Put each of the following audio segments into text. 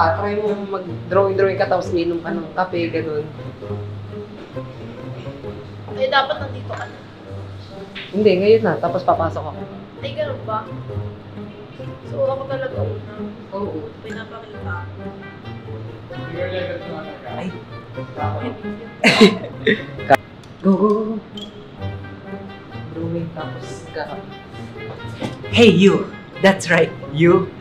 ka, try mo mag-drawing ka tapos inom ka ng kape, gano'n. Ay, dapat nandito ka na. Hindi, ngayon na, tapos papasok ako. Ay, ganun ba? So, ako talaga una. Oo. Pinapakita. Ay. Go, go, go. Drawing tapos ka. Hey, you! That's right, you!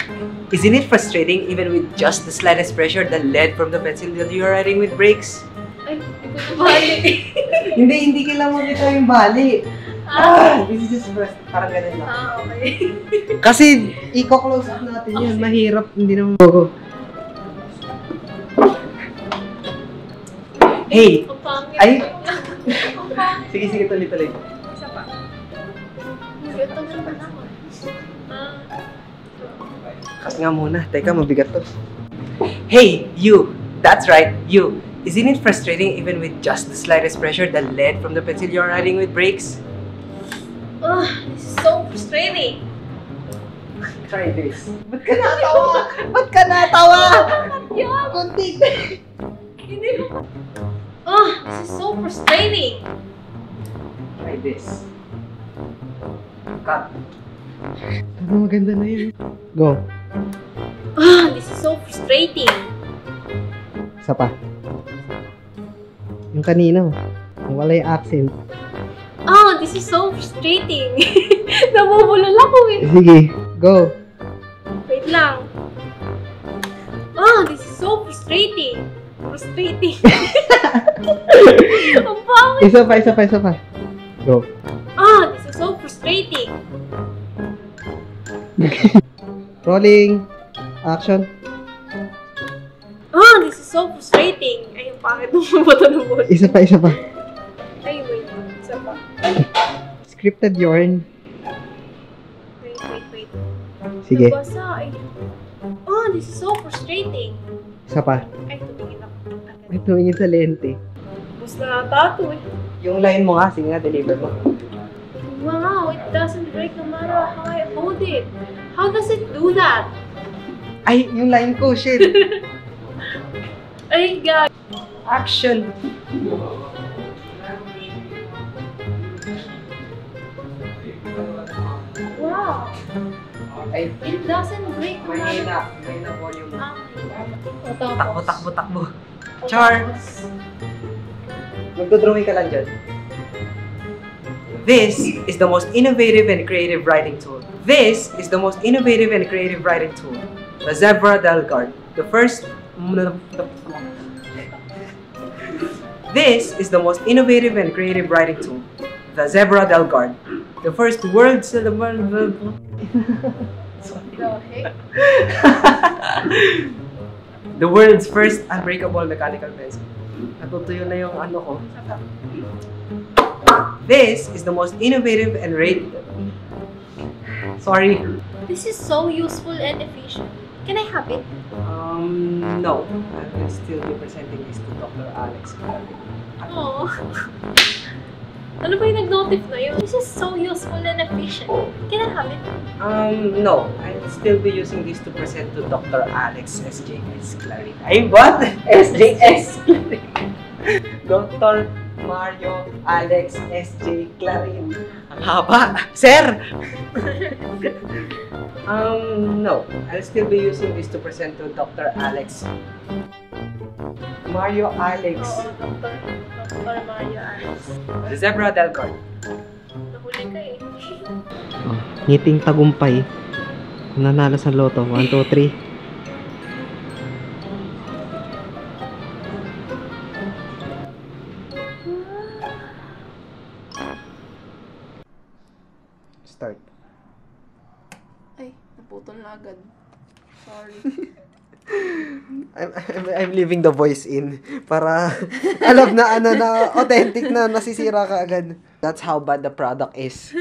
Isn't it frustrating even with just the slightest pressure that led from the pencil that you are writing with brakes? Ay, hindi ko nabali. Hindi kailangan mo kita yung bali. This is just first, parang ganun lang. Okay. Kasi, i-close up natin yun. Mahirap, hindi naman. Go, go. Hey! Ang pangit. Ay! Ang pangit. Sige, tuloy. Isa pa. Ito naman ako. Kas nga muna. Teka, mabigat to. Hey, you! That's right, you! Isn't it frustrating even with just the slightest pressure that led from the pencil you are writing with brakes? This is so frustrating. Try this. Ba't ka natawa? Yeah. Kunti. Hindi ko. This is so frustrating. Try this. Cut. Ano, maganda na yun. Go. This is so frustrating. Isa pa. Yung kanina, yung wala yung accent. This is so frustrating. Nabubulol ako eh. Sige, go. Wait lang. This is so frustrating. Frustrating. Ang pangit. Isa pa. Go. This is so frustrating. Rolling. Action. This is so frustrating. Ay, ang pangit ng mabata ng ball. Isa pa. Ay, wait. Isa pa. Scripted yarn. Wait. Sige. Nabasa ay. This is so frustrating. Isa pa. Ay, tumingin ako. May tumingin sa lente. Bus na tato eh. Yung line mo nga, sige nga, deliver mo. Wow, it doesn't break no matter how I hold it. How does it do that? Ay, yung line ko, shit. Ay, God. Action. Wow. Ay, It doesn't break no matter. mahina volume. Takbo. Char! Magdodrawing ka lang dyan. This is the most innovative and creative writing tool. This is the most innovative and creative writing tool. The Zebra Delgard. The first... This is the most innovative and creative writing tool. The Zebra Delgard. The first words... The heck? The world's first unbreakable mechanical pencil. Natutuyo na yung ano ko. This is the most innovative and Sorry. This is so useful and efficient. Can I have it? No. I will still be presenting this to Dr. Alex. Oh. Ano ba yung nag-notif na yun? This is so useful and efficient. Can I have it? No. I'll still be using this to present to Dr. Alex SJS Clarin. Ay, what? SJS Clarin. Dr. Mario Alex SJ Clarin. Ang haba. Sir! No. I'll still be using this to present to Dr. Alex. Mario Alex. Oo, Dr. Mario Alex. The Zebra Delgard. Nahuli ka eh. Ngiting tagumpay. Nanalo sa loto. 1, 2, 3. Start. Ay, naputol na agad. Sorry. I'm leaving the voice in para alam na na authentic na nasisira ka agad. That's how bad the product is.